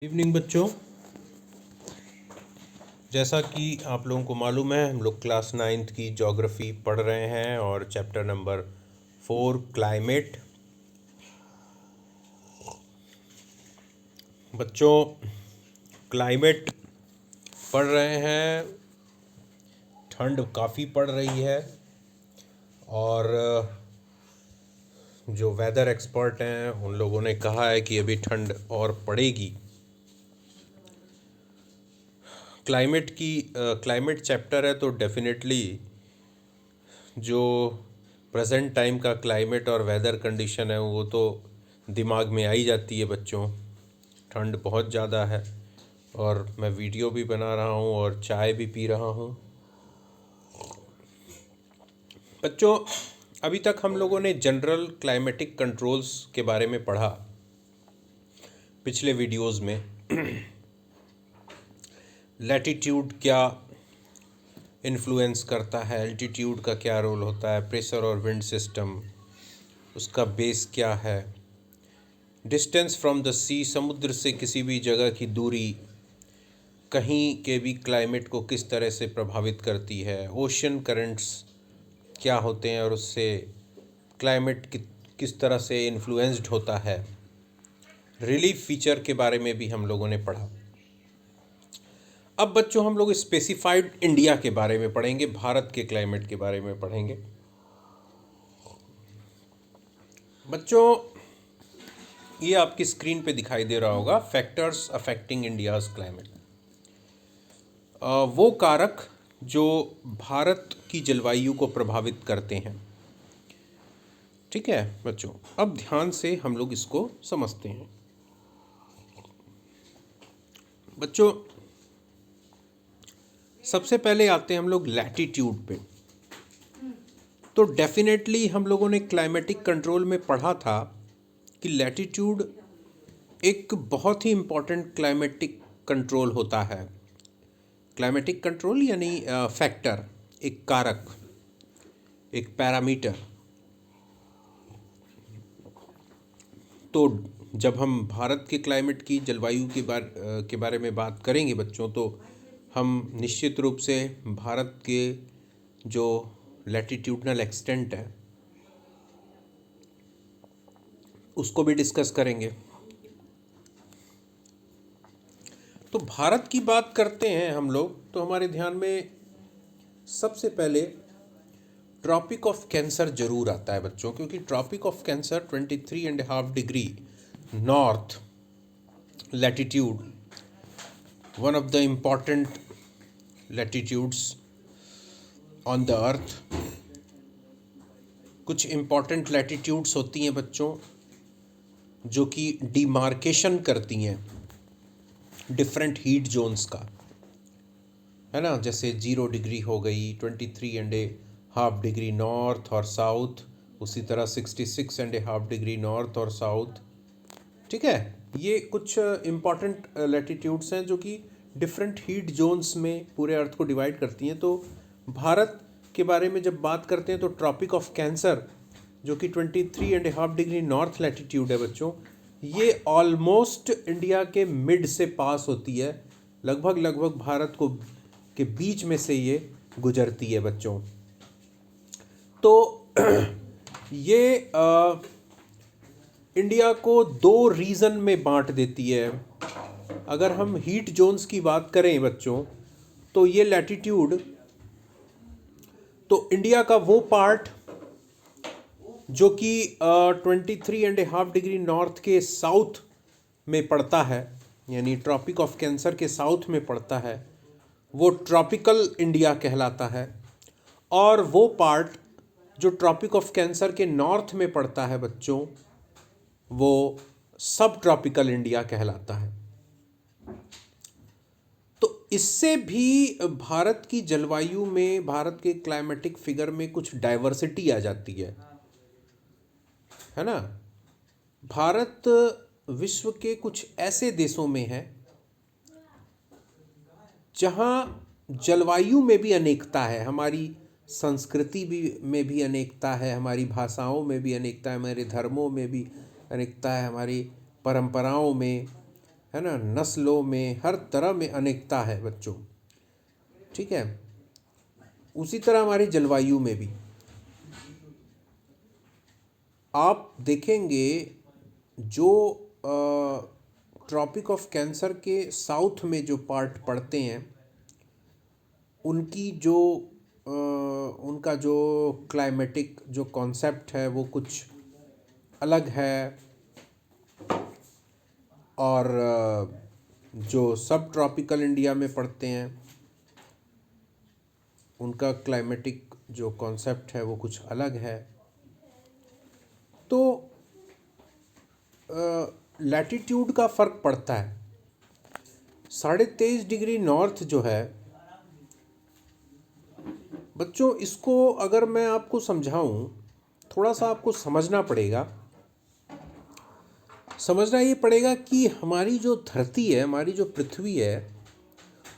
Evening बच्चों, जैसा कि आप लोगों को मालूम है हम लोग क्लास 9th की ज्योग्राफी पढ़ रहे हैं और चैप्टर नंबर 4 क्लाइमेट। बच्चों, क्लाइमेट पढ़ रहे हैं, ठंड काफ़ी पड़ रही है और जो वेदर एक्सपर्ट हैं उन लोगों ने कहा है कि अभी ठंड और पड़ेगी। क्लाइमेट चैप्टर है तो डेफिनेटली जो प्रेजेंट टाइम का क्लाइमेट और वेदर कंडीशन है वो तो दिमाग में आई जाती है बच्चों। ठंड बहुत ज़्यादा है और मैं वीडियो भी बना रहा हूँ और चाय भी पी रहा हूँ। बच्चों, अभी तक हम लोगों ने जनरल क्लाइमेटिक कंट्रोल्स के बारे में पढ़ा पिछले वीडियोस में। लैटिट्यूड क्या इन्फ्लुएंस करता है, एल्टीट्यूड का क्या रोल होता है, प्रेशर और विंड सिस्टम उसका बेस क्या है, डिस्टेंस फ्रॉम द सी समुद्र से किसी भी जगह की दूरी कहीं के भी क्लाइमेट को किस तरह से प्रभावित करती है, ओशन करंट्स क्या होते हैं और उससे क्लाइमेट किस तरह से इन्फ्लुएंस्ड होता है, रिलीफ फीचर के बारे में भी हम लोगों ने पढ़ा। अब बच्चों हम लोग स्पेसिफाइड इंडिया के बारे में पढ़ेंगे, भारत के क्लाइमेट के बारे में पढ़ेंगे। बच्चों, ये आपकी स्क्रीन पे दिखाई दे रहा होगा, फैक्टर्स अफेक्टिंग इंडियाज क्लाइमेट। वो कारक जो भारत की जलवायु को प्रभावित करते हैं। ठीक है बच्चों, अब ध्यान से हम लोग इसको समझते हैं। बच्चों, सबसे पहले आते हैं हम लोग लैटिट्यूड पे। तो डेफिनेटली हम लोगों ने क्लाइमेटिक कंट्रोल में पढ़ा था कि लैटिट्यूड एक बहुत ही इम्पॉर्टेंट क्लाइमेटिक कंट्रोल होता है। क्लाइमेटिक कंट्रोल यानी फैक्टर, एक कारक, एक पैरामीटर। तो जब हम भारत के क्लाइमेट की जलवायु के बारे में बात करेंगे बच्चों, तो हम निश्चित रूप से भारत के जो लैटिट्यूडनल एक्सटेंट है उसको भी डिस्कस करेंगे। तो भारत की बात करते हैं हम लोग तो हमारे ध्यान में सबसे पहले ट्रॉपिक ऑफ कैंसर जरूर आता है बच्चों, क्योंकि tropic of cancer 23.5 degree north latitude, one of the important latitudes on the earth. कुछ इम्पॉर्टेंट लैटिट्यूड्स होती हैं बच्चों जो कि डिमार्केशन करती हैं डिफरेंट हीट जोन्स का, है ना। जैसे 0 डिग्री हो गई, 23.5 डिग्री नॉर्थ और साउथ, उसी तरह 66.5 डिग्री नॉर्थ और साउथ। ठीक है, ये कुछ इम्पॉर्टेंट लैटिट्यूड्स हैं जो कि डिफरेंट हीट जोन्स में पूरे अर्थ को डिवाइड करती हैं। तो भारत के बारे में जब बात करते हैं तो ट्रॉपिक ऑफ कैंसर जो कि 23.5 डिग्री नॉर्थ लैटिट्यूड है बच्चों, ये ऑलमोस्ट इंडिया के मिड से पास होती है, लगभग भारत को के बीच में से ये गुजरती है बच्चों। तो ये इंडिया को 2 रीजन में बांट देती है। अगर हम हीट जोन्स की बात करें बच्चों, तो ये लैटिट्यूड, तो इंडिया का वो पार्ट जो कि 23.5 डिग्री नॉर्थ के साउथ में पड़ता है, यानी ट्रॉपिक ऑफ कैंसर के साउथ में पड़ता है, वो ट्रॉपिकल इंडिया कहलाता है। और वो पार्ट जो ट्रॉपिक ऑफ कैंसर के नॉर्थ में पड़ता है बच्चों, वो सब ट्रॉपिकल इंडिया कहलाता है। तो इससे भी भारत की जलवायु में, भारत के क्लाइमेटिक फिगर में कुछ डाइवर्सिटी आ जाती है ना। भारत विश्व के कुछ ऐसे देशों में है जहाँ जलवायु में भी अनेकता है, हमारी संस्कृति में भी अनेकता है, हमारी भाषाओं में भी अनेकता है, हमारे धर्मों में भी अनेकता है, हमारी परंपराओं में, है ना, नस्लों में, हर तरह में अनेकता है बच्चों, ठीक है। उसी तरह हमारी जलवायु में भी आप देखेंगे जो ट्रॉपिक ऑफ कैंसर के साउथ में जो पार्ट पड़ते हैं, उनकी जो उनका जो क्लाइमेटिक जो कॉन्सेप्ट है वो कुछ अलग है, और जो सब ट्रॉपिकल इंडिया में पड़ते हैं उनका क्लाइमेटिक जो कॉन्सेप्ट है वो कुछ अलग है। तो लैटिट्यूड का फ़र्क पड़ता है। 23.5 डिग्री नॉर्थ जो है बच्चों, इसको अगर मैं आपको समझाऊं, थोड़ा सा आपको समझना पड़ेगा। समझना ये पड़ेगा कि हमारी जो धरती है, हमारी जो पृथ्वी है,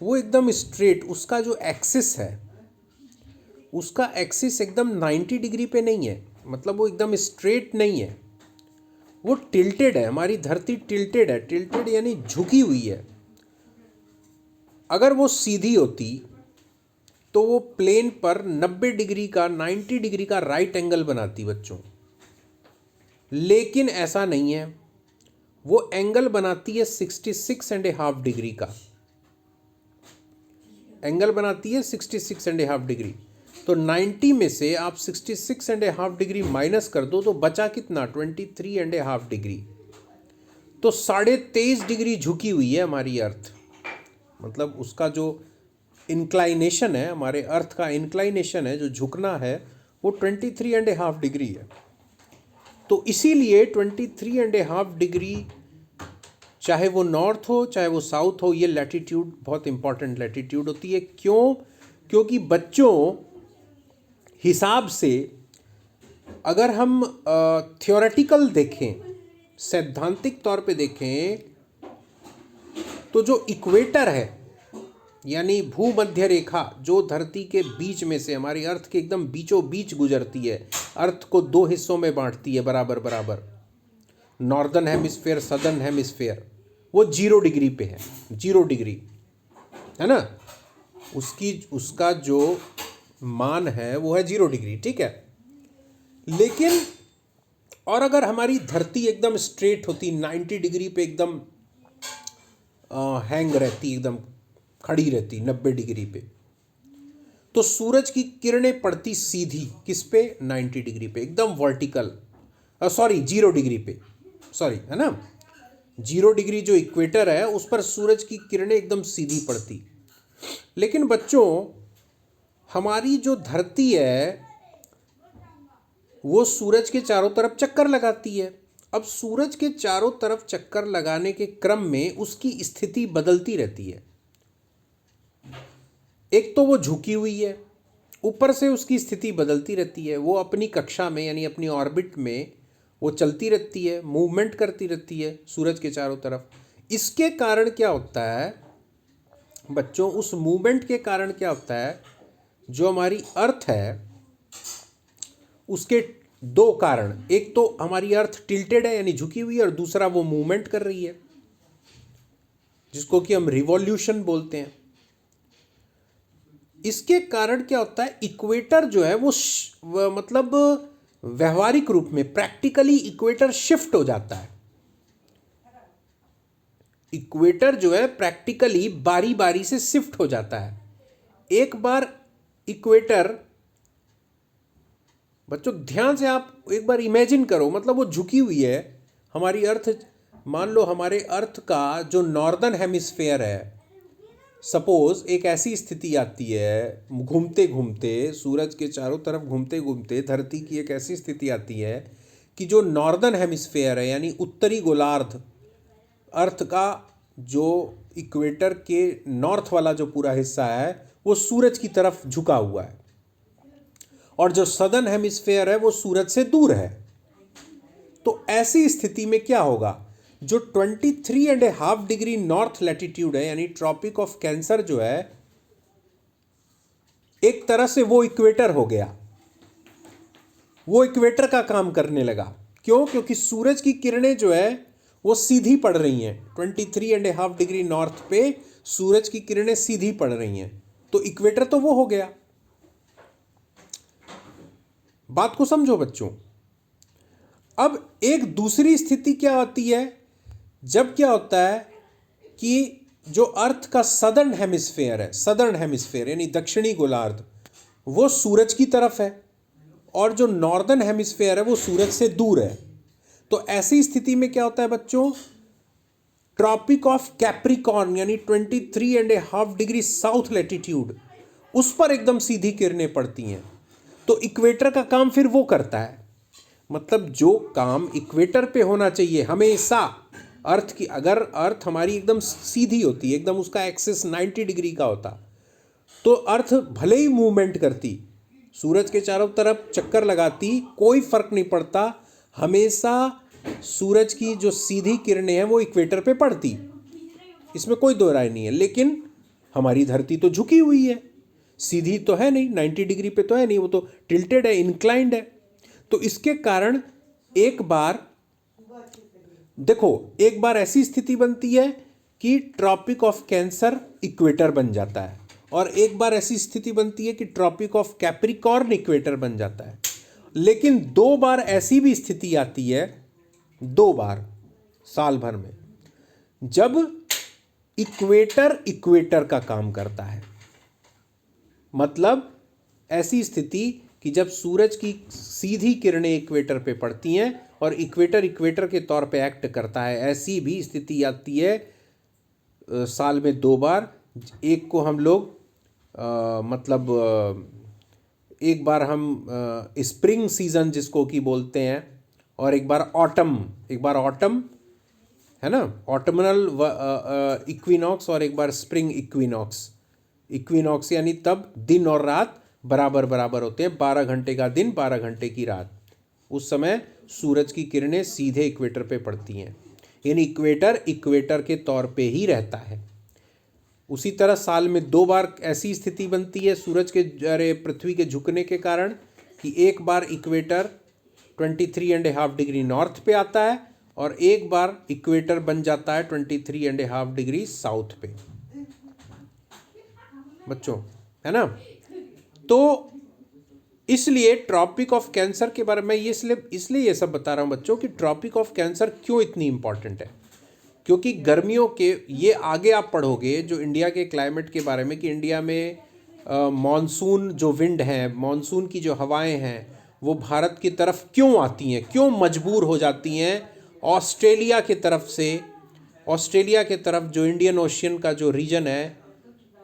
वो एकदम स्ट्रेट, उसका जो एक्सिस है, उसका एक्सिस एकदम 90 डिग्री पे नहीं है। मतलब वो एकदम स्ट्रेट नहीं है, वो टिल्टेड है। हमारी धरती टिल्टेड है। टिल्टेड यानी झुकी हुई है। अगर वो सीधी होती तो वो प्लेन पर 90 डिग्री का, 90 डिग्री का राइट एंगल बनाती बच्चों, लेकिन ऐसा नहीं है। वो एंगल बनाती है 66.5 डिग्री का। एंगल बनाती है 66.5 डिग्री। तो 90 में से आप 66.5 डिग्री माइनस कर दो तो बचा कितना, 23.5 डिग्री। तो 23.5 डिग्री झुकी हुई है हमारी अर्थ। मतलब उसका जो इंक्लाइनेशन है, हमारे अर्थ का इंक्लाइनेशन है, जो झुकना है, वो 23.5 डिग्री है। तो इसीलिए 23.5 डिग्री, चाहे वो नॉर्थ हो चाहे वो साउथ हो, ये लैटिट्यूड बहुत इंपॉर्टेंट लैटिट्यूड होती है। क्यों? क्योंकि बच्चों हिसाब से अगर हम थियोरेटिकल देखें, सैद्धांतिक तौर पे देखें, तो जो इक्वेटर है यानी भूमध्य रेखा, जो धरती के बीच में से हमारी अर्थ के एकदम बीचों बीच गुजरती है, अर्थ को 2 हिस्सों में बांटती है बराबर बराबर, नॉर्दर्न हेमिस्फेयर, सदर्न हेमिस्फेयर, वो 0 डिग्री पे है। 0 डिग्री है ना, उसका जो मान है वो है 0 डिग्री, ठीक है। लेकिन और अगर हमारी धरती एकदम स्ट्रेट होती, 90 डिग्री पे एकदम हैंग रहती, एकदम खड़ी रहती 90 डिग्री पे, तो सूरज की किरणें पड़ती सीधी किस पे, 90 डिग्री पे, एकदम वर्टिकल, सॉरी 0 डिग्री पे, सॉरी, है ना, 0 डिग्री जो इक्वेटर है उस पर सूरज की किरणें एकदम सीधी पड़ती। लेकिन बच्चों हमारी जो धरती है वो सूरज के चारों तरफ चक्कर लगाती है। अब सूरज के चारों तरफ चक्कर लगाने के क्रम में उसकी स्थिति बदलती रहती है। एक तो वो झुकी हुई है, ऊपर से उसकी स्थिति बदलती रहती है। वो अपनी कक्षा में यानी अपनी ऑर्बिट में वो चलती रहती है, मूवमेंट करती रहती है सूरज के चारों तरफ। इसके कारण क्या होता है बच्चों, उस मूवमेंट के कारण क्या होता है, जो हमारी अर्थ है उसके 2 कारण, एक तो हमारी अर्थ टिल्टेड है यानी झुकी हुई है, और दूसरा वो मूवमेंट कर रही है, जिसको कि हम रिवॉल्यूशन बोलते हैं। इसके कारण क्या होता है, इक्वेटर जो है वो मतलब व्यवहारिक रूप में प्रैक्टिकली इक्वेटर शिफ्ट हो जाता है। इक्वेटर जो है प्रैक्टिकली बारी बारी से शिफ्ट हो जाता है। एक बार इक्वेटर, बच्चों ध्यान से आप एक बार इमेजिन करो, मतलब वो झुकी हुई है हमारी अर्थ। मान लो हमारे अर्थ का जो नॉर्दर्न हेमिस्फेयर है, सपोज एक ऐसी स्थिति आती है, घूमते घूमते सूरज के चारों तरफ घूमते घूमते धरती की एक ऐसी स्थिति आती है कि जो नॉर्दर्न हेमिस्फेयर है यानी उत्तरी गोलार्ध, अर्थ का जो इक्वेटर के नॉर्थ वाला जो पूरा हिस्सा है वो सूरज की तरफ झुका हुआ है, और जो सदर्न हेमिस्फेयर है वो सूरज से दूर है। तो ऐसी स्थिति में क्या होगा, जो 23.5 डिग्री नॉर्थ लैटिट्यूड है यानी ट्रॉपिक ऑफ कैंसर जो है, एक तरह से वो इक्वेटर हो गया, वो इक्वेटर का काम करने लगा। क्यों? क्योंकि सूरज की किरणें जो है वो सीधी पड़ रही हैं, 23.5 डिग्री नॉर्थ पे सूरज की किरणें सीधी पड़ रही हैं, तो इक्वेटर तो वो हो गया। बात को समझो बच्चों। अब एक दूसरी स्थिति क्या होती है, जब क्या होता है कि जो अर्थ का सदर्न हेमिस्फेयर है, सदर्न हेमिस्फेयर यानी दक्षिणी गोलार्ध, वो सूरज की तरफ है और जो नॉर्दर्न हेमिस्फेयर है वो सूरज से दूर है। तो ऐसी स्थिति में क्या होता है बच्चों, ट्रॉपिक ऑफ कैप्रिकॉर्न यानी 23.5 डिग्री साउथ लैटिट्यूड, उस पर एकदम सीधी किरणें पड़ती हैं। तो इक्वेटर का काम फिर वो करता है, मतलब जो काम इक्वेटर पे होना चाहिए हमेशा, अर्थ की, अगर अर्थ हमारी एकदम सीधी होती, एकदम उसका एक्सिस 90 डिग्री का होता, तो अर्थ भले ही मूवमेंट करती, सूरज के चारों तरफ चक्कर लगाती, कोई फर्क नहीं पड़ता, हमेशा सूरज की जो सीधी किरणें हैं वो इक्वेटर पे पड़ती, इसमें कोई दो राय नहीं है। लेकिन हमारी धरती तो झुकी हुई है, सीधी तो है नहीं, 90 डिग्री पे तो है नहीं, वो तो टिल्टेड है, इंक्लाइंड है। तो इसके कारण एक बार देखो, एक बार ऐसी स्थिति बनती है कि ट्रॉपिक ऑफ कैंसर इक्वेटर बन जाता है, और एक बार ऐसी स्थिति बनती है कि ट्रॉपिक ऑफ कैप्रिकॉर्न इक्वेटर बन जाता है। लेकिन 2 बार ऐसी भी स्थिति आती है, 2 बार साल भर में, जब इक्वेटर का काम करता है। मतलब ऐसी स्थिति कि जब सूरज की सीधी किरणें इक्वेटर पे पड़ती हैं और इक्वेटर के तौर पे एक्ट करता है, ऐसी भी स्थिति आती है साल में 2 बार। एक को हम लोग एक बार हम स्प्रिंग सीजन जिसको कि बोलते हैं, और एक बार ऑटम है ना, ऑटमनल इक्विनॉक्स, और एक बार स्प्रिंग इक्विनॉक्स यानी तब दिन और रात बराबर बराबर होते हैं, 12 घंटे का दिन 12 घंटे की रात। उस समय सूरज की किरणें सीधे इक्वेटर पे पड़ती हैं, यानी इक्वेटर के तौर पे ही रहता है। उसी तरह साल में 2 बार ऐसी स्थिति बनती है पृथ्वी के झुकने के कारण कि एक बार इक्वेटर 23.5 डिग्री नॉर्थ पे आता है और एक बार इक्वेटर बन जाता है 23.5 डिग्री साउथ पे, बच्चों, है ना। तो इसलिए ट्रॉपिक ऑफ कैंसर के बारे में इसलिए ये सब बता रहा हूँ बच्चों कि ट्रॉपिक ऑफ कैंसर क्यों इतनी इंपॉर्टेंट है, क्योंकि गर्मियों के, ये आगे आप पढ़ोगे जो इंडिया के क्लाइमेट के बारे में, कि इंडिया में मॉनसून जो विंड हैं, मॉनसून की जो हवाएं हैं, वो भारत की तरफ क्यों आती हैं, क्यों मजबूर हो जाती हैं ऑस्ट्रेलिया के तरफ से। ऑस्ट्रेलिया के तरफ जो इंडियन ओशियन का जो रीजन है,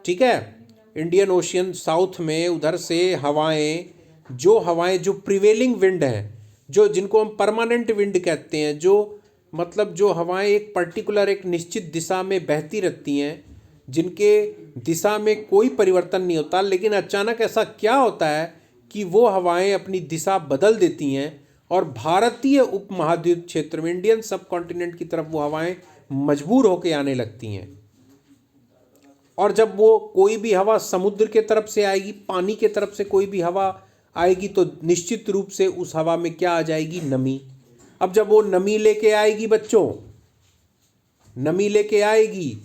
ठीक है, इंडियन ओशियन साउथ में, उधर से हवाएं जो प्रिवेलिंग विंड हैं, जो जिनको हम परमानेंट विंड कहते हैं, जो मतलब जो हवाएं एक पर्टिकुलर एक निश्चित दिशा में बहती रहती हैं, जिनके दिशा में कोई परिवर्तन नहीं होता, लेकिन अचानक ऐसा क्या होता है कि वो हवाएं अपनी दिशा बदल देती हैं और भारतीय उपमहाद्वीप क्षेत्र में, इंडियन सब कॉन्टिनेंट की तरफ वो हवाएं मजबूर होकर आने लगती हैं। और जब वो कोई भी हवा समुद्र के तरफ से आएगी, पानी के तरफ से कोई भी हवा आएगी, तो निश्चित रूप से उस हवा में क्या आ जाएगी, नमी। अब जब वो नमी लेके आएगी बच्चों, नमी लेके आएगी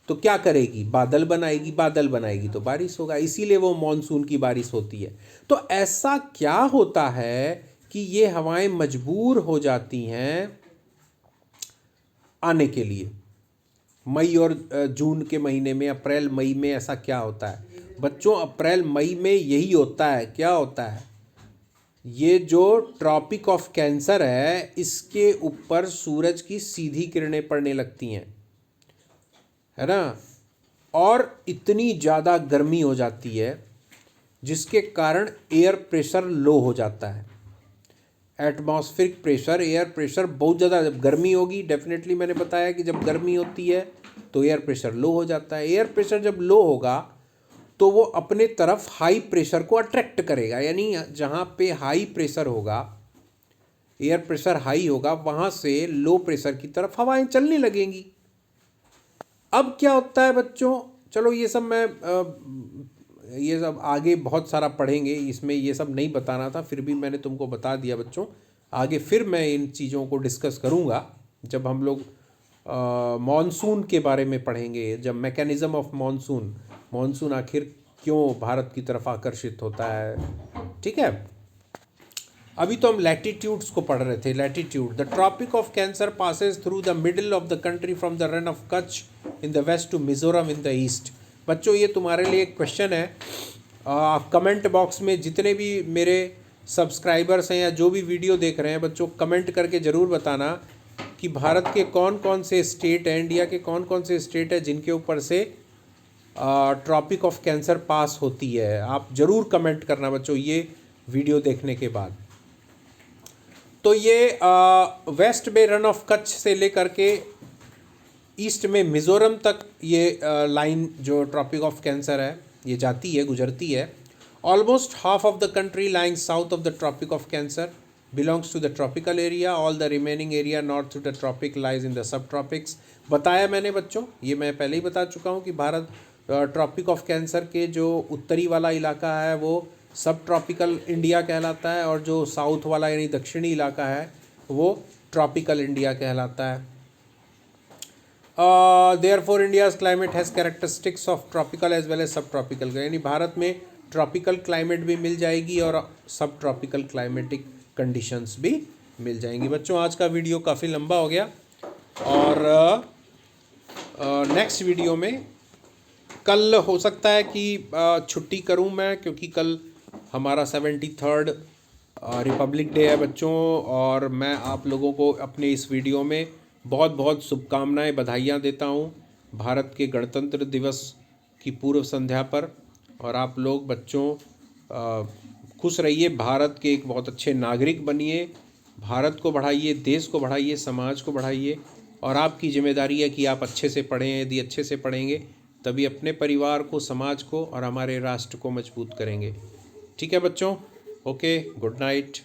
तो क्या करेगी, बादल बनाएगी तो बारिश होगा, इसीलिए वो मॉनसून की बारिश होती है। तो ऐसा क्या होता है कि ये हवाएं मजबूर हो जाती हैं आने के लिए, मई और जून के महीने में, अप्रैल मई में ऐसा क्या होता है बच्चों? अप्रैल मई में यही होता है, क्या होता है, ये जो ट्रॉपिक ऑफ कैंसर है, इसके ऊपर सूरज की सीधी किरणें पड़ने लगती हैं, है ना, और इतनी ज़्यादा गर्मी हो जाती है जिसके कारण एयर प्रेशर लो हो जाता है। एटमॉस्फेरिक प्रेशर, एयर प्रेशर बहुत ज़्यादा, जब गर्मी होगी, डेफिनेटली मैंने बताया कि जब गर्मी होती है तो एयर प्रेशर लो हो जाता है। एयर प्रेशर जब लो होगा तो वो अपने तरफ हाई प्रेशर को अट्रैक्ट करेगा, यानी जहाँ पे हाई प्रेशर होगा, एयर प्रेशर हाई होगा, वहाँ से लो प्रेशर की तरफ हवाएं चलने लगेंगी। अब क्या होता है बच्चों, चलो ये सब आगे बहुत सारा पढ़ेंगे, इसमें ये सब नहीं बताना था, फिर भी मैंने तुमको बता दिया बच्चों, आगे फिर मैं इन चीज़ों को डिस्कस करूँगा। जब हम लोग मॉनसून के बारे में पढ़ेंगे, जब मैकेनिज़्म ऑफ मॉनसून आखिर क्यों भारत की तरफ आकर्षित होता है, ठीक है। अभी तो हम लैटिट्यूड्स को पढ़ रहे थे। Latitude, the tropic of cancer passes through the middle of the country from the run of Kutch in the west to Mizoram in the east. बच्चों ये तुम्हारे लिए एक क्वेश्चन है। आप कमेंट बॉक्स में जितने भी मेरे सब्सक्राइबर्स हैं या जो भी वीडियो देख रहे हैं बच्चों, कमेंट करके ज़रूर बताना कि भारत के कौन कौन से स्टेट हैं, इंडिया के कौन कौन से स्टेट हैं जिनके ऊपर से ट्रॉपिक ऑफ कैंसर पास होती है। आप ज़रूर कमेंट करना बच्चों ये वीडियो देखने के बाद। तो ये वेस्ट में रन ऑफ कच्छ से लेकर के ईस्ट में मिज़ोरम तक ये लाइन जो ट्रॉपिक ऑफ कैंसर है ये जाती है, गुजरती है। Almost half of the country lying south of the tropic of cancer belongs to the tropical area. All the remaining area north to the tropic lies in the subtropics. बताया मैंने बच्चों, ये मैं पहले ही बता चुका हूँ कि भारत ट्रॉपिक ऑफ कैंसर के जो उत्तरी वाला इलाका है वो सब ट्रॉपिकल इंडिया कहलाता है, और जो साउथ वाला यानी दक्षिणी इलाका है वो ट्रॉपिकल इंडिया कहलाता है। Therefore India's climate has characteristics of tropical as well as subtropical, यानी भारत में ट्रॉपिकल क्लाइमेट भी मिल जाएगी और सब ट्रॉपिकल क्लाइमेटिक कंडीशंस भी मिल जाएंगी। बच्चों आज का वीडियो काफ़ी लंबा हो गया, और नेक्स्ट वीडियो में कल हो सकता है कि छुट्टी करूं मैं, क्योंकि कल हमारा 73rd रिपब्लिक डे है बच्चों, और मैं आप लोगों को अपने इस वीडियो में बहुत बहुत शुभकामनाएं, बधाइयाँ देता हूँ भारत के गणतंत्र दिवस की पूर्व संध्या पर। और आप लोग बच्चों खुश रहिए, भारत के एक बहुत अच्छे नागरिक बनिए, भारत को बढ़ाइए, देश को बढ़ाइए, समाज को बढ़ाइए। और आपकी जिम्मेदारी है कि आप अच्छे से पढ़ें। यदि अच्छे से पढ़ेंगे तभी अपने परिवार को, समाज को और हमारे राष्ट्र को मजबूत करेंगे। ठीक है बच्चों, ओके, गुड नाइट।